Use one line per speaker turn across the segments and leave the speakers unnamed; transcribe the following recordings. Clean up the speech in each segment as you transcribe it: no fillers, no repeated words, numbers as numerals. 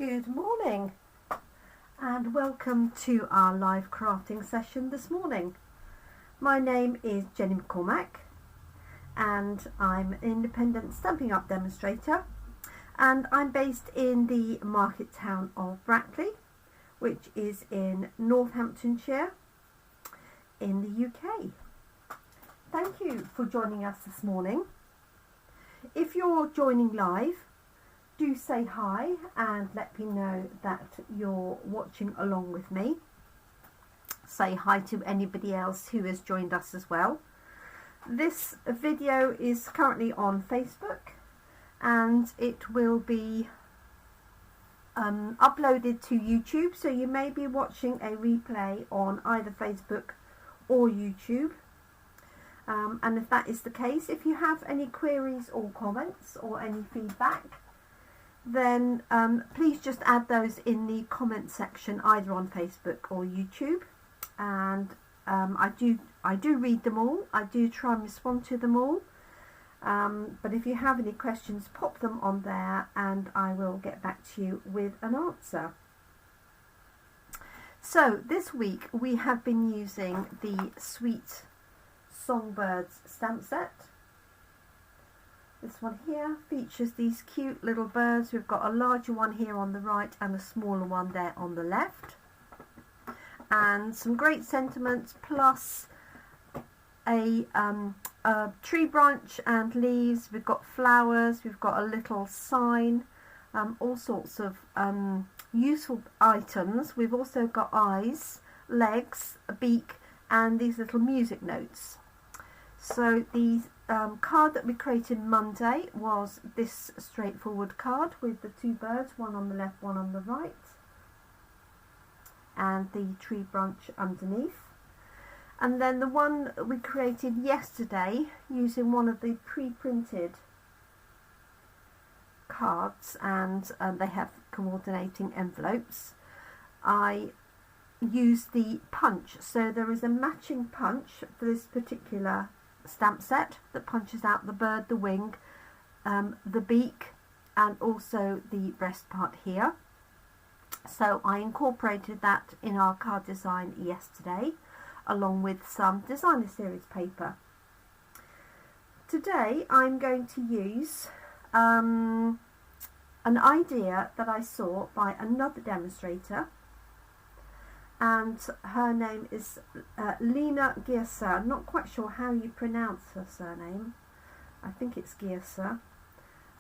Good morning and welcome to our live crafting session this morning. My name is Jenny McCormack and I'm an independent Stampin' Up demonstrator, and I'm based in the market town of Brackley, which is in Northamptonshire in the UK. Thank you for joining us this morning. If you're joining live, do say hi and let me know that you're watching along with me. Say hi to anybody else who has joined us as well. This video is currently on Facebook and it will be uploaded to YouTube, so you may be watching a replay on either Facebook or YouTube. And if that is the case, if you have any queries or comments or any feedback, then please just add those in the comment section either on Facebook or YouTube, and I do read them all. I do try and respond to them all, but if you have any questions, pop them on there and I will get back to you with an answer. So this week we have been using the Sweet Songbirds stamp set. This one here features these cute little birds. We've got a larger one here on the right and a smaller one there on the left. And some great sentiments, plus a tree branch and leaves. We've got flowers, we've got a little sign, all sorts of useful items. We've also got eyes, legs, a beak, and these little music notes. So the card that we created Monday was this straightforward card with the two birds, one on the left, one on the right, and the tree branch underneath. And then the one we created yesterday using one of the pre-printed cards, and they have coordinating envelopes. I used the punch, so there is a matching punch for this particular stamp set that punches out the bird, the wing, the beak, and also the breast part here. So I incorporated that in our card design yesterday, along with some designer series paper. Today I'm going to use an idea that I saw by another demonstrator, and her name is Leena Girsa. I'm not quite sure how you pronounce her surname. I think it's Girsa.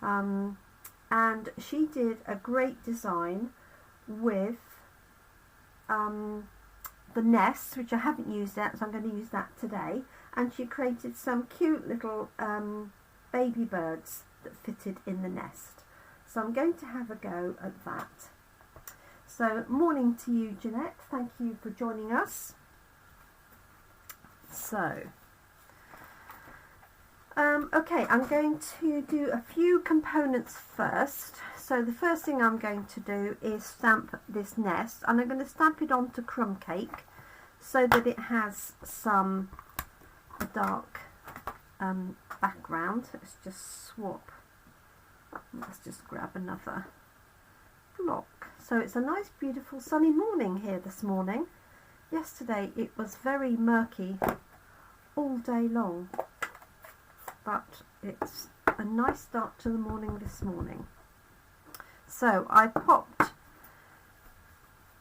And she did a great design with the nest, which I haven't used yet, so I'm going to use that today. And she created some cute little baby birds that fitted in the nest. So I'm going to have a go at that. So, morning to you, Jeanette. Thank you for joining us. So, okay, I'm going to do a few components first. So the first thing I'm going to do is stamp this nest, and I'm going to stamp it onto Crumb Cake so that it has some dark background. Let's just swap. Let's just grab another block. So it's a nice beautiful sunny morning here this morning. Yesterday it was very murky all day long, but it's a nice start to the morning this morning. So I popped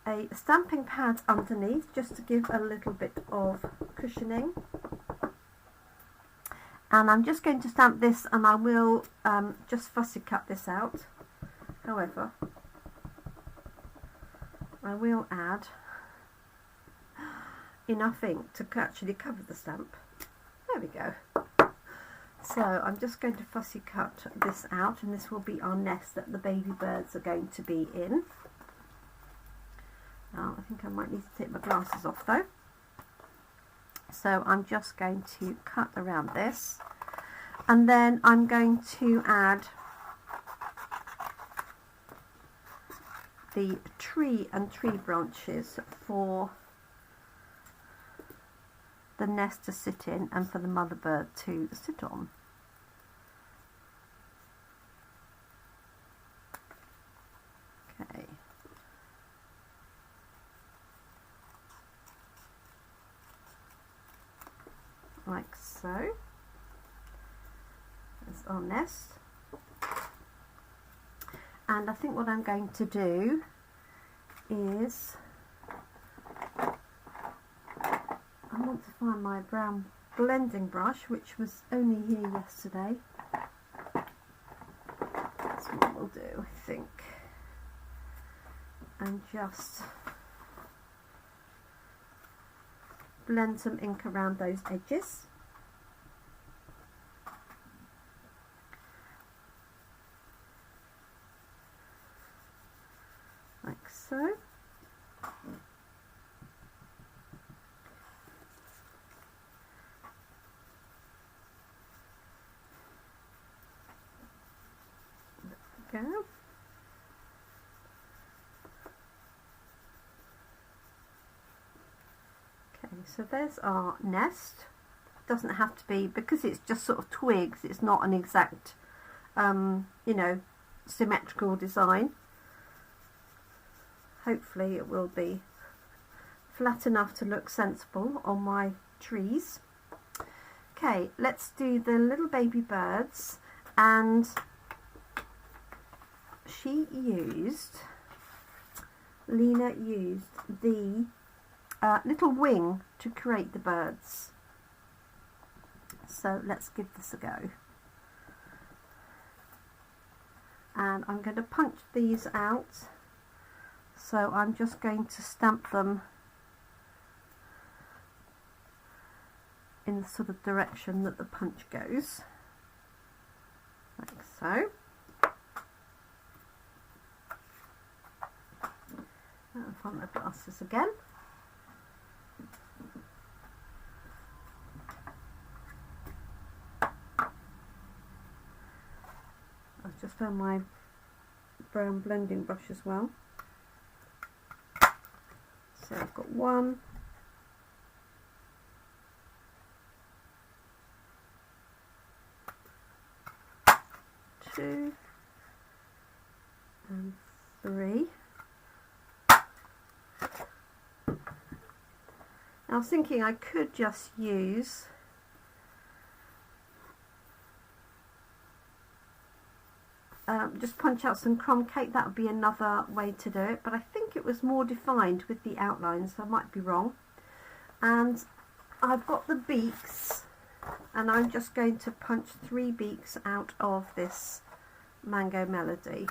a stamping pad underneath just to give a little bit of cushioning, and I'm just going to stamp this, and I will just fussy cut this out. However, I will add enough ink to actually cover the stamp. There we go. So I'm just going to fussy cut this out, and this will be our nest that the baby birds are going to be in. Now I think I might need to take my glasses off though. So I'm just going to cut around this, and then I'm going to add the tree and tree branches for the nest to sit in and for the mother bird to sit on. Okay. like so. There's our nest. And I think what I'm going to do is, I want to find my brown blending brush, which was only here yesterday. That's what we'll do, I think. And just blend some ink around those edges. Like so. There we go. Okay, so there's our nest. Doesn't have to be, because it's just sort of twigs, it's not an exact you know, symmetrical design. Hopefully it will be flat enough to look sensible on my trees. Okay, let's do the little baby birds, and Leena used the little wing to create the birds. So let's give this a go. And I'm going to punch these out. So I'm just going to stamp them in the sort of direction that the punch goes, like so. I'll find my glasses again. I've just found my brown blending brush as well. So I've got 1, 2, and 3. I was thinking I could just use just punch out some crumb cake. That would be another way to do it, but I think it was more defined with the outlines, so I might be wrong. And I've got the beaks, and I'm just going to punch 3 beaks out of this Mango Melody.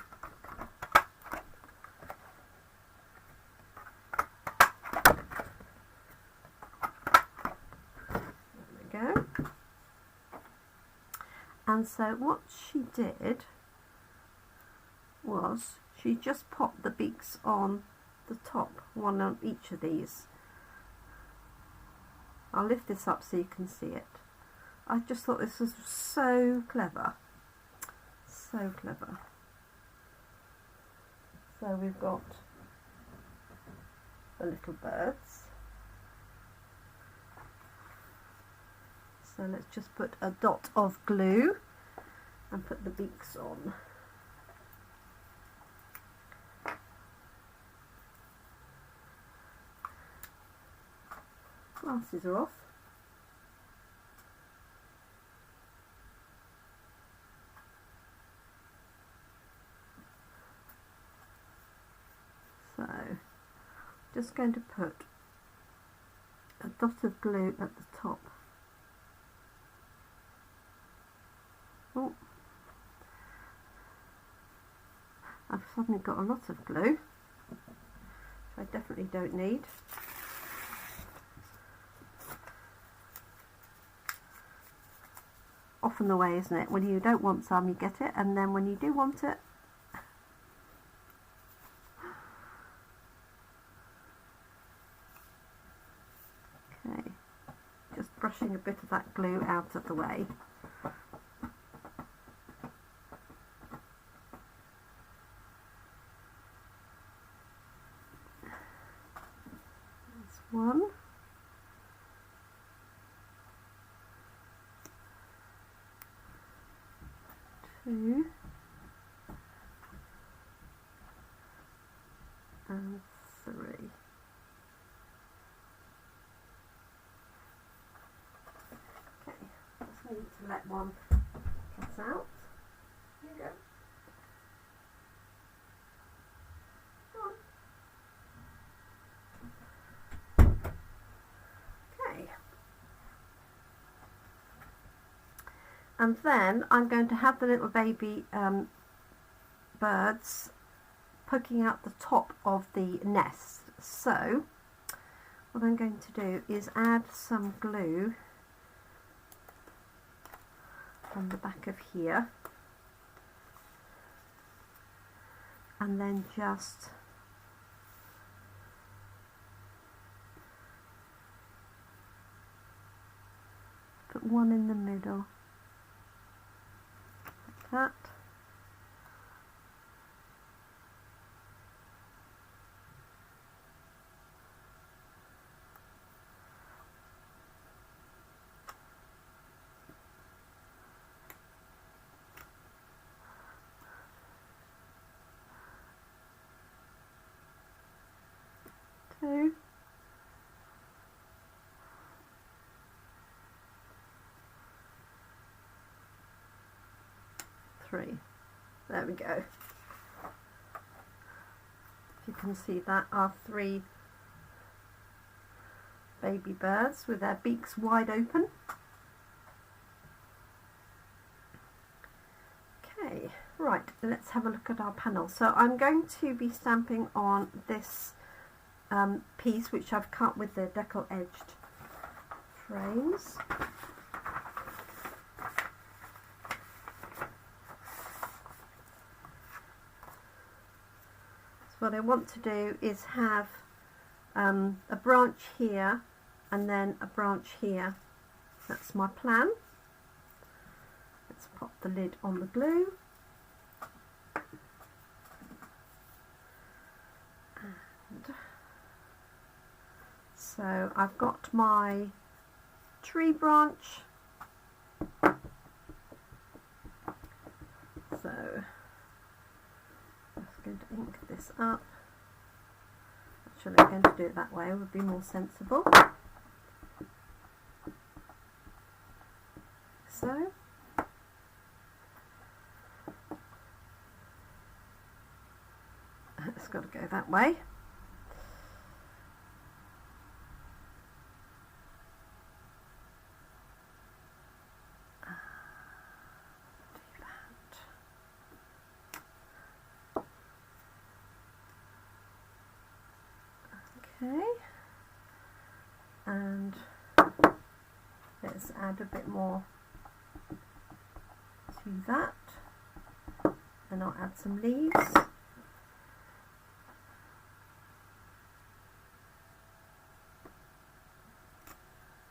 There we go. And so what she did was she just popped the beaks on the top, one on each of these. I'll lift this up so you can see it. I just thought this was so clever. So clever. So we've got the little birds. So let's just put a dot of glue and put the beaks on. Glasses are off. So, just going to put a dot of glue at the top. Oh, I've suddenly got a lot of glue, which I definitely don't need. Often the way, isn't it? When you don't want some, you get it, and then when you do want it, okay, just brushing a bit of that glue out of the way. That's 1. 2 and 3. let one cut out. Here you go. And then I'm going to have the little baby birds poking out the top of the nest. So what I'm going to do is add some glue on the back of here, and then just put one in the middle like that. Two. Three. There we go. If you can see, that are 3 baby birds with their beaks wide open. Okay, right, let's have a look at our panel. So I'm going to be stamping on this piece which I've cut with the decal edged frames. So what I want to do is have a branch here and then a branch here. That's my plan. Let's pop the lid on the glue. And so I've got my tree branch. So I'm just going to ink this up. Actually, I'm going to do it that way, it would be more sensible. So it's got to go that way. Okay, and let's add a bit more to that, and I'll add some leaves.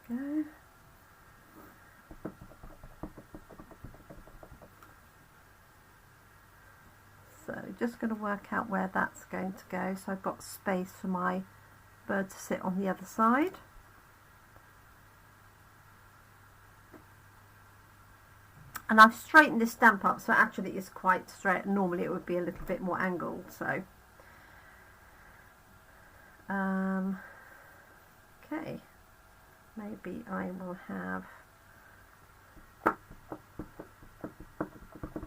Go. So just going to work out where that's going to go, so I've got space for my bird to sit on the other side. And I've straightened this stamp up, so actually it's quite straight. Normally it would be a little bit more angled, so okay, maybe I will have,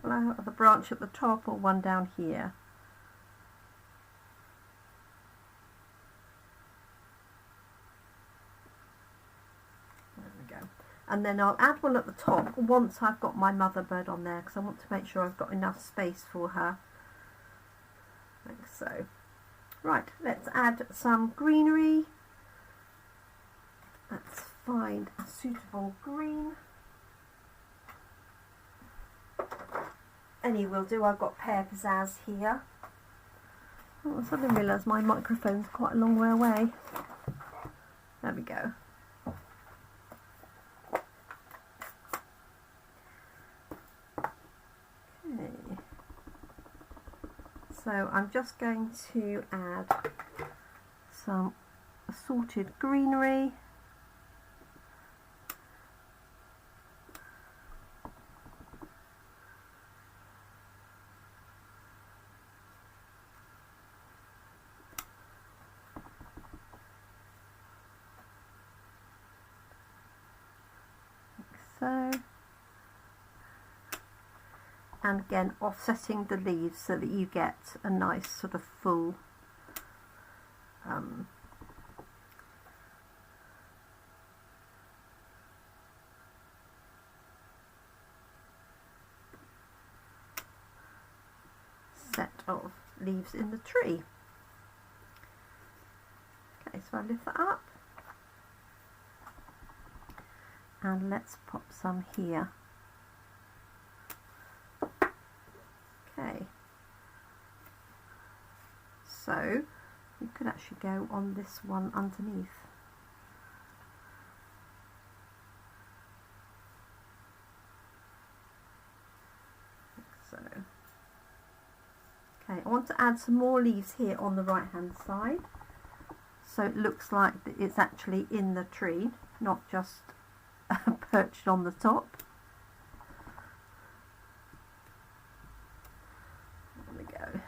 will I have the branch at the top or one down here? And then I'll add one at the top once I've got my mother bird on there, because I want to make sure I've got enough space for her, like so. Right, let's add some greenery. Let's find a suitable green. Any will do. I've got Pear Pizzazz here. Oh, I suddenly realised my microphone's quite a long way away. There we go. So I'm just going to add some assorted greenery. Like so. and again offsetting the leaves so that you get a nice sort of full set of leaves in the tree. Okay, so I lift that up and let's pop some here. Okay, so you could actually go on this one underneath. Like so. Okay, I want to add some more leaves here on the right hand side, so it looks like it's actually in the tree, not just perched on the top. There we go.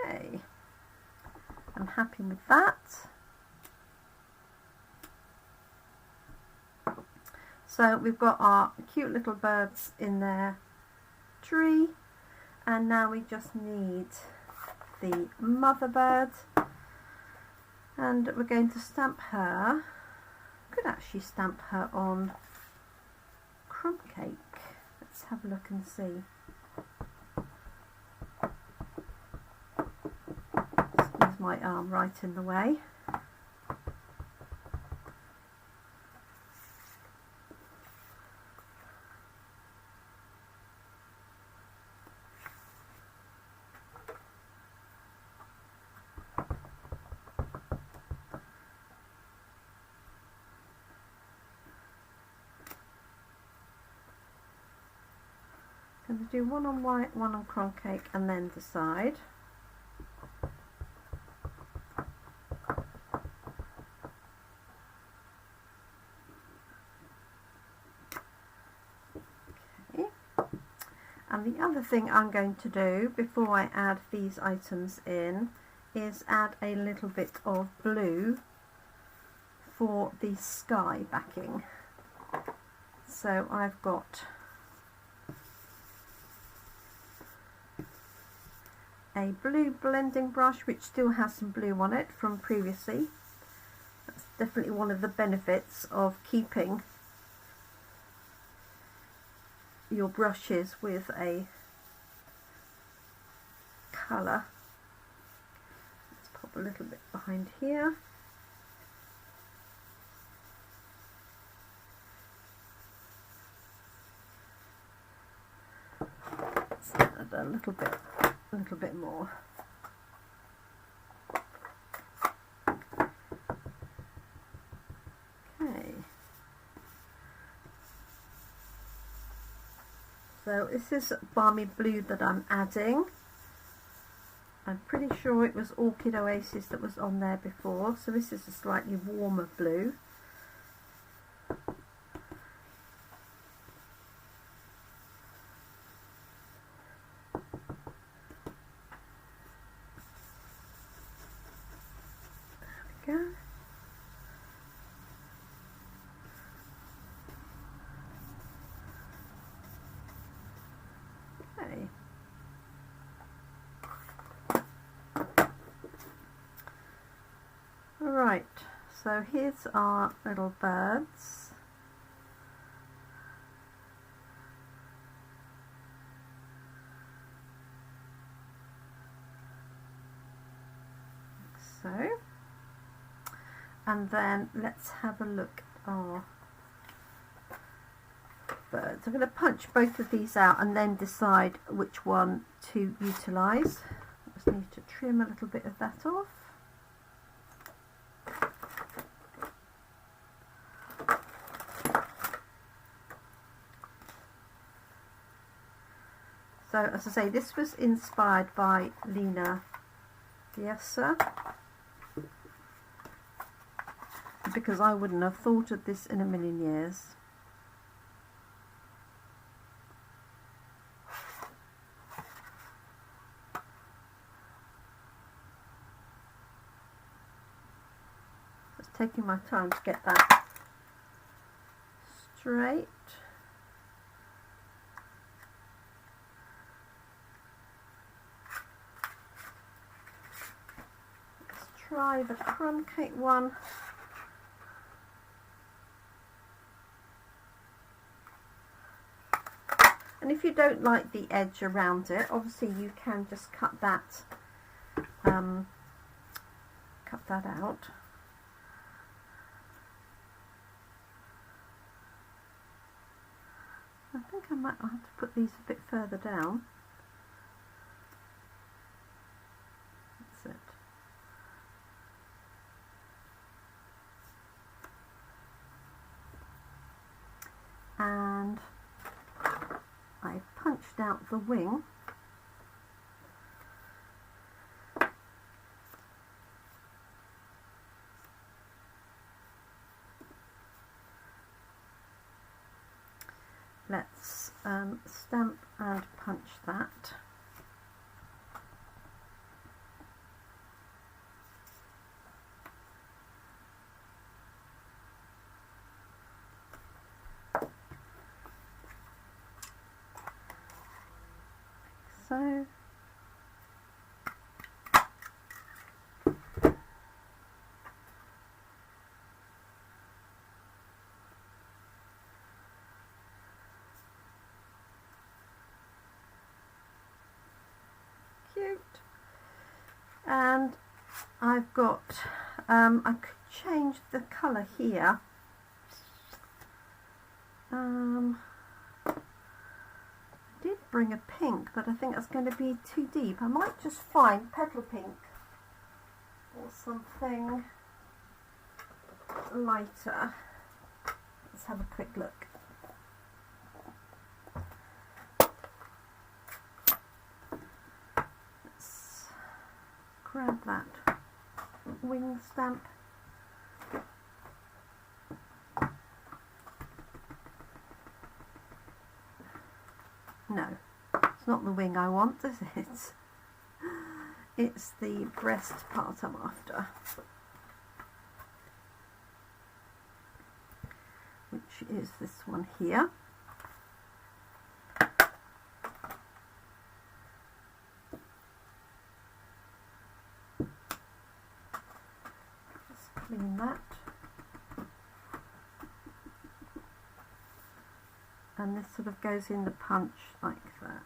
Okay, I'm happy with that. So we've got our cute little birds in their tree, and now we just need the mother bird, and we're going to stamp her. Could actually stamp her on Crumb Cake. Let's have a look and see. Squeeze my arm right in the way. Going to do one on white, one on Crumb Cake, and then decide. Okay. And the other thing I'm going to do before I add these items in is add a little bit of blue for the sky backing. So I've got a blue blending brush which still has some blue on it from previously. That's definitely one of the benefits of keeping your brushes with a colour. Let's pop a little bit behind here. Let's add a little bit more. Okay. So this is Balmy Blue that I'm adding. I'm pretty sure it was Orchid Oasis that was on there before, so this is a slightly warmer blue. There we go. Okay. Alright, so here's our little birds. Like so. And then let's have a look at our birds. I'm going to punch both of these out and then decide which one to utilise. Just need to trim a little bit of that off. So as I say, this was inspired by Leena, Girsa, because I wouldn't have thought of this in a million years. taking my time to get that straight. Let's try the crumb cake one. And if you don't like the edge around it, obviously you can just cut that out. I think I might have to put these a bit further down. That's it. And I punched out the wing. Let's stamp and punch that. So. Cute. And I've got, I could change the colour here. I did bring a pink, but I think that's going to be too deep. I might just find Petal Pink or something lighter. Let's have a quick look. Let's grab that wing stamp. No, it's not the wing I want, is it? It's the breast part I'm after, which is this one here. Just clean that. And this sort of goes in the punch like that.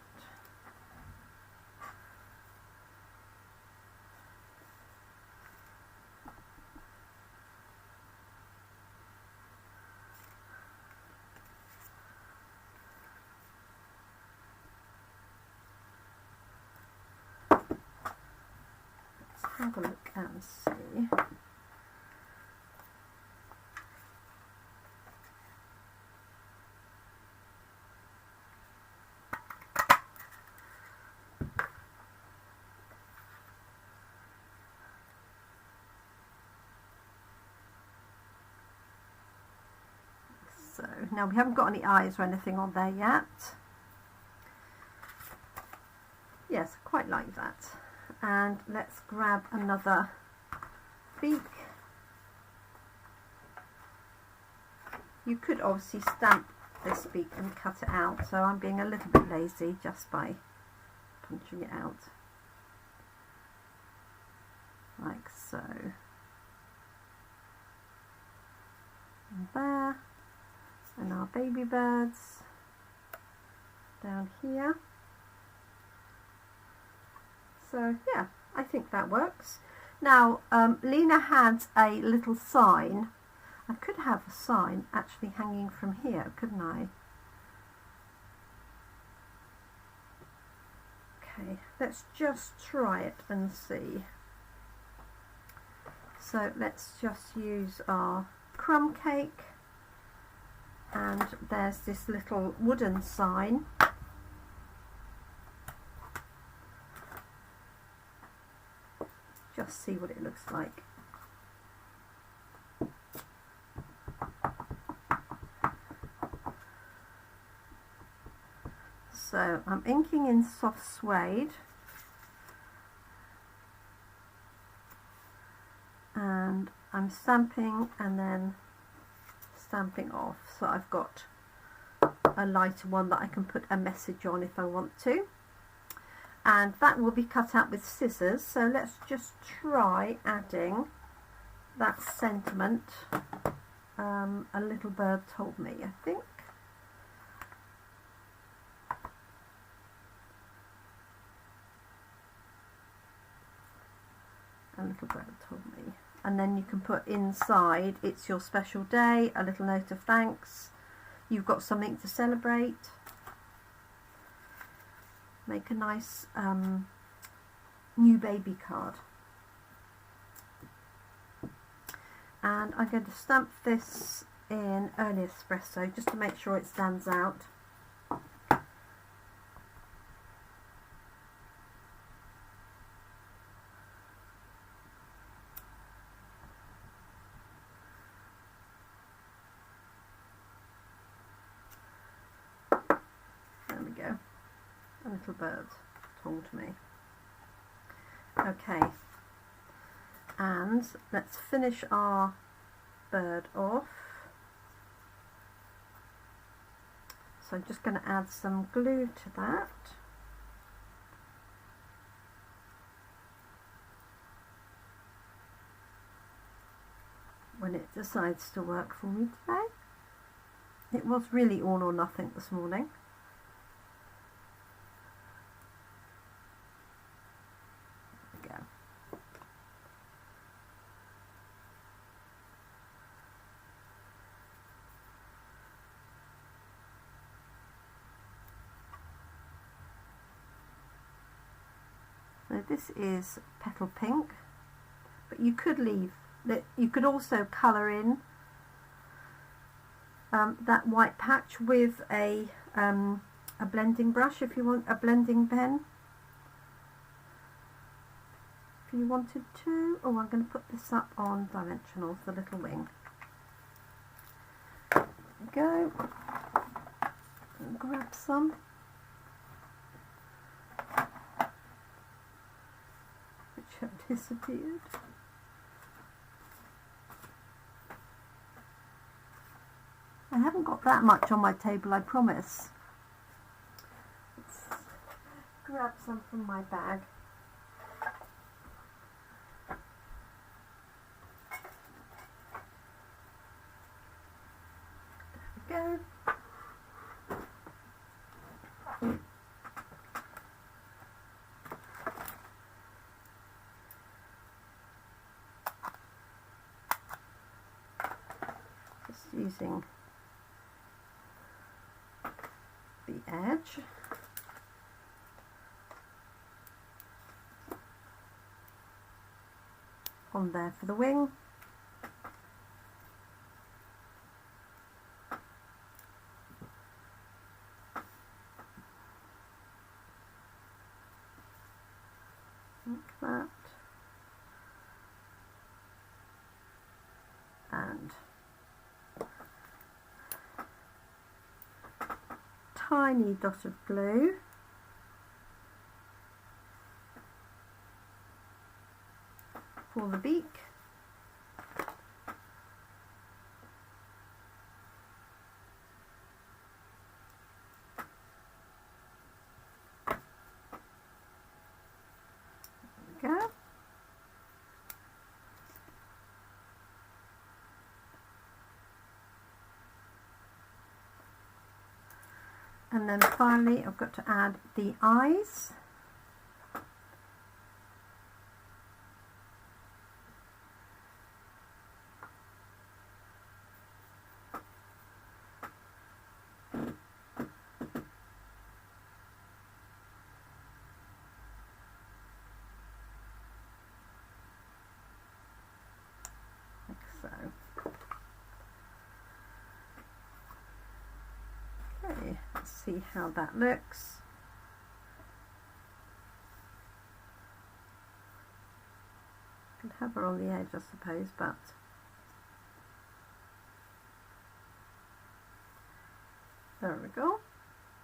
Let's have a look and see. So now we haven't got any eyes or anything on there yet. Yes, quite like that. And let's grab another beak. You could obviously stamp this beak and cut it out, so I'm being a little bit lazy just by punching it out like so. And there. And our baby birds down here. So yeah, I think that works. Now Leena had a little sign. I could have a sign actually hanging from here, couldn't I? Okay, let's just try it and see. So let's just use our crumb cake. And there's this little wooden sign. Just see what it looks like. So I'm inking in Soft Suede. And I'm stamping and then stamping off, so I've got a lighter one that I can put a message on if I want to, and that will be cut out with scissors. So let's just try adding that sentiment, a little bird told me, I think. A little bird told me. And then you can put inside, it's your special day, a little note of thanks, you've got something to celebrate. Make a nice new baby card. And I'm going to stamp this in early espresso just to make sure it stands out. A little bird told me. Okay, and let's finish our bird off. So I'm just going to add some glue to that. When it decides to work for me today. It was really all or nothing this morning. So this is Petal Pink, but you could leave that. You could also colour in that white patch with a blending brush if you want, a blending pen if you wanted to. Oh, I'm going to put this up on dimensionals, the little wing. There we go. And grab some. Have disappeared. I haven't got that much on my table, I promise. Let's grab some from my bag. There we go. Using the edge. On there for the wing. Like that. And tiny dot of glue. For the beak. There we go. And then finally I've got to add the eyes. Like so. Okay, let's see how that looks. Could have her on the edge, I suppose, but there we go.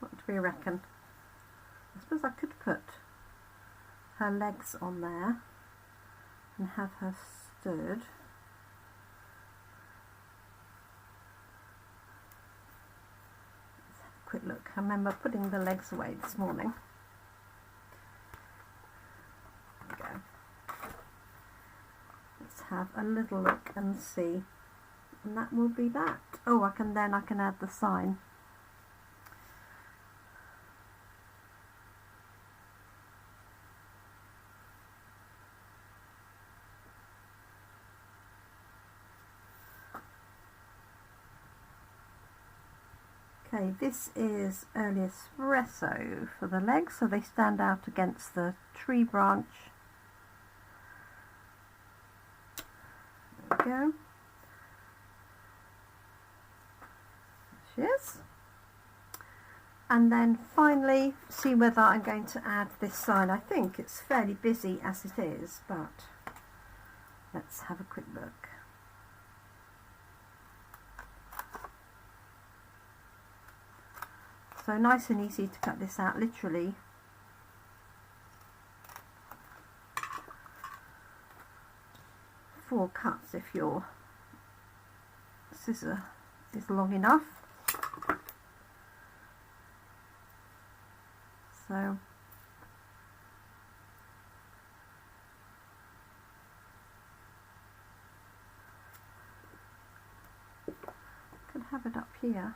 What do we reckon? I suppose I could put her legs on there and have her stood. quick look. I remember putting the legs away this morning. There we go. Let's have a little look and see. And that will be that. Oh, I can add the sign. Okay, this is early espresso for the legs, so they stand out against the tree branch. There we go. There she is. And then finally, see whether I'm going to add this sign. I think it's fairly busy as it is, but let's have a quick look. So nice and easy to cut this out, literally. Four cuts if your scissor is long enough. So I can have it up here.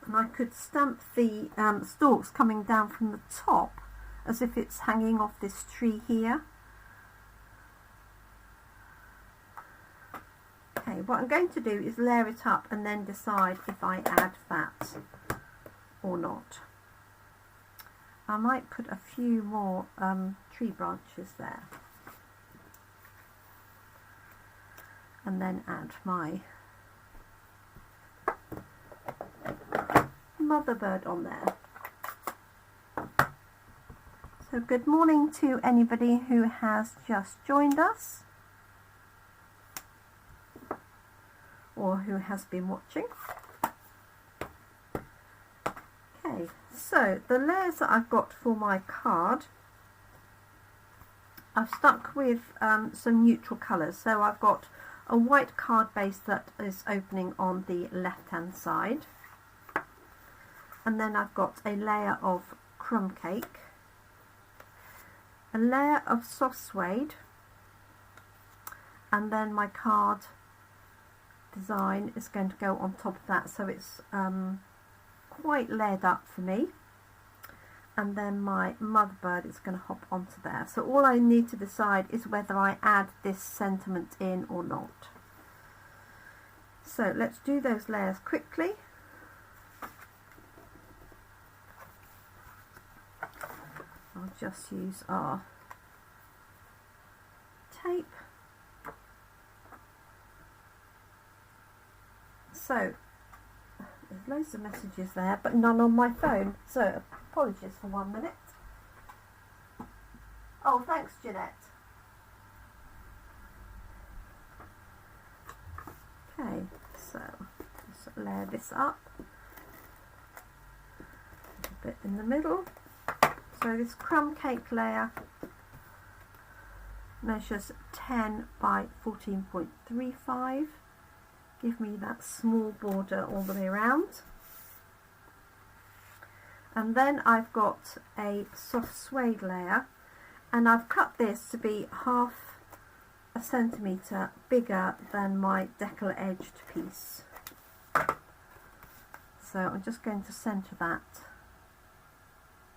And I could stamp the stalks coming down from the top as if it's hanging off this tree here. Okay, what I'm going to do is layer it up and then decide if I add that or not. I might put a few more tree branches there. And then add my mother bird on there. So good morning to anybody who has just joined us or who has been watching. Okay, so the layers that I've got for my card, I've stuck with some neutral colours. So I've got a white card base that is opening on the left hand side. And then I've got a layer of Crumb Cake, a layer of Soft Suede, and then my card design is going to go on top of that, so it's quite layered up for me. And then my mother bird is going to hop onto there. So all I need to decide is whether I add this sentiment in or not. So let's do those layers quickly. I'll just use our tape. So there's loads of messages there, but none on my phone, so apologies for 1 minute. Oh, thanks, Jeanette. Okay, so just layer this up a bit in the middle. So this Crumb Cake layer measures 10 by 14.35. Give me that small border all the way around. And then I've got a Soft Suede layer, and I've cut this to be half a centimetre bigger than my decal edged piece. So I'm just going to centre that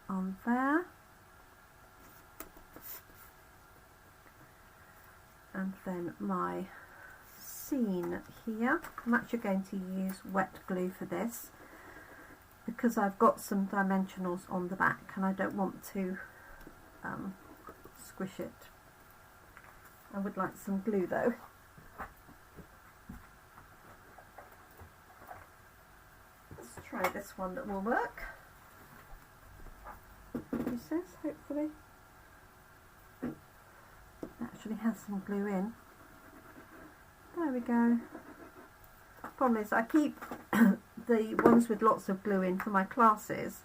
on there, and then my scene here. I'm actually going to use wet glue for this because I've got some dimensionals on the back and I don't want to squish it. I would like some glue though. Let's try this one that will work. He says, hopefully. It actually has some glue in. There we go. Problem is I keep the ones with lots of glue in for my classes,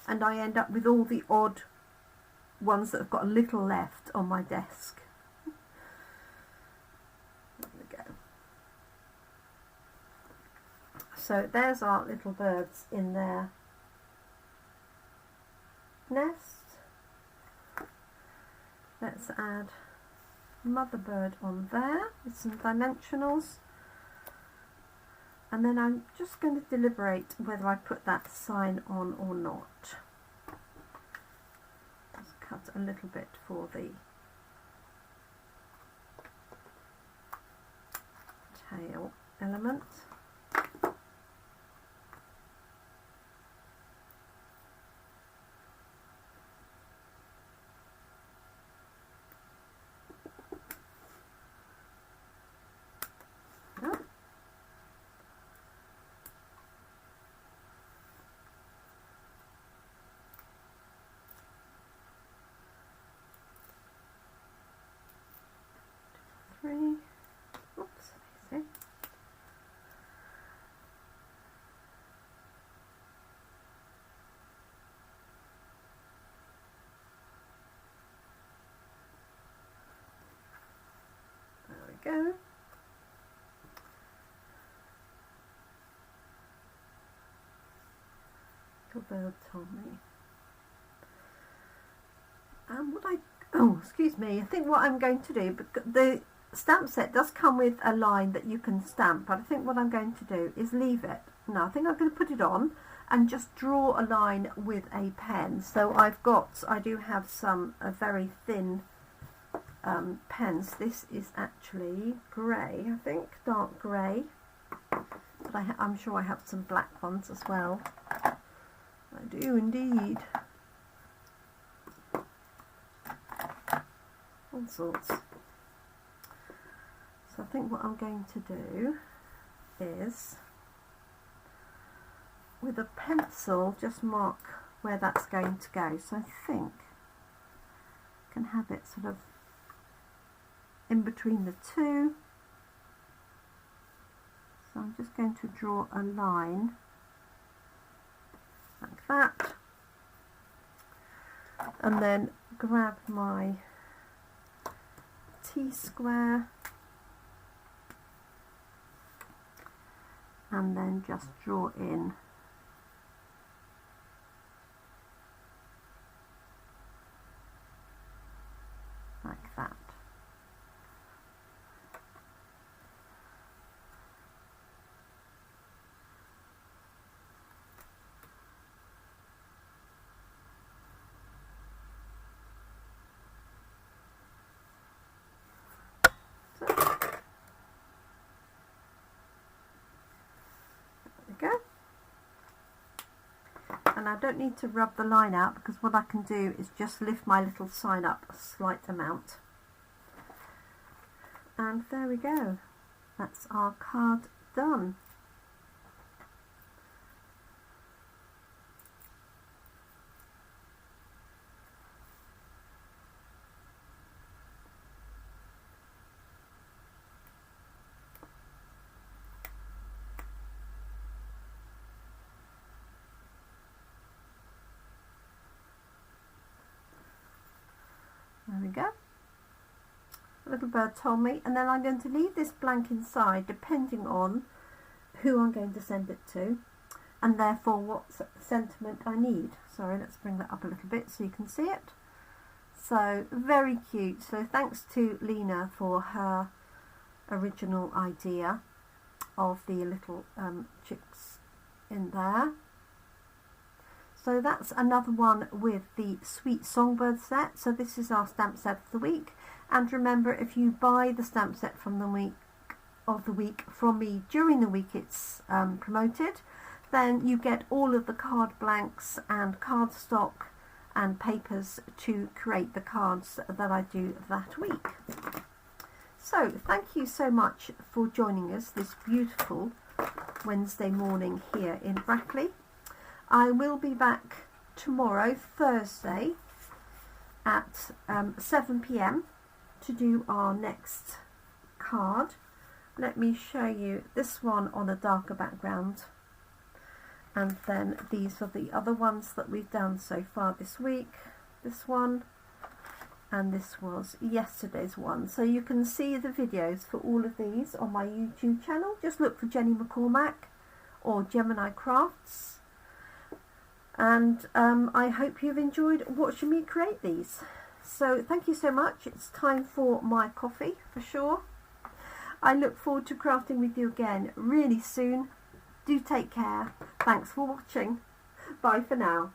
and I end up with all the odd ones that have got a little left on my desk. So there's our little birds in their nest. Let's add mother bird on there with some dimensionals, and then I'm just going to deliberate whether I put that sign on or not. Just cut a little bit for the tail element. Oops, easy. There we go. Little bird told me. And excuse me, I think what I'm going to do, the stamp set does come with a line that you can stamp, but I think what I'm going to do is leave it. No, I think I'm going to put it on and just draw a line with a pen. So I do have some very thin pens. This is actually grey, I think, dark grey, but I'm sure I have some black ones as well. I do indeed. All sorts. So I think what I'm going to do is, with a pencil, just mark where that's going to go. So I think I can have it sort of in between the two. So I'm just going to draw a line like that, and then grab my T-square and then just draw in like that. Go. And I don't need to rub the line out, because what I can do is just lift my little sign up a slight amount, and there we go, that's our card done. There we go. A little bird told me, and then I'm going to leave this blank inside depending on who I'm going to send it to, and therefore what sentiment I need. Sorry, let's bring that up a little bit so you can see it. So very cute. So thanks to Leena for her original idea of the little chicks in there. So that's another one with the Sweet Songbirds set. So this is our stamp set of the week. And remember, if you buy the stamp set from the week from me during the week it's promoted, then you get all of the card blanks and cardstock and papers to create the cards that I do that week. So thank you so much for joining us this beautiful Wednesday morning here in Brackley. I will be back tomorrow, Thursday, at 7 p.m. to do our next card. Let me show you this one on a darker background, and then these are the other ones that we've done so far this week. This one, and this was yesterday's one. So you can see the videos for all of these on my YouTube channel. Just look for Jenny McCormack, or Jemini Crafts, and I hope you've enjoyed watching me create these. So thank you so much. It's time for my coffee for sure. I look forward to crafting with you again really soon. Do take care. Thanks for watching. Bye for now.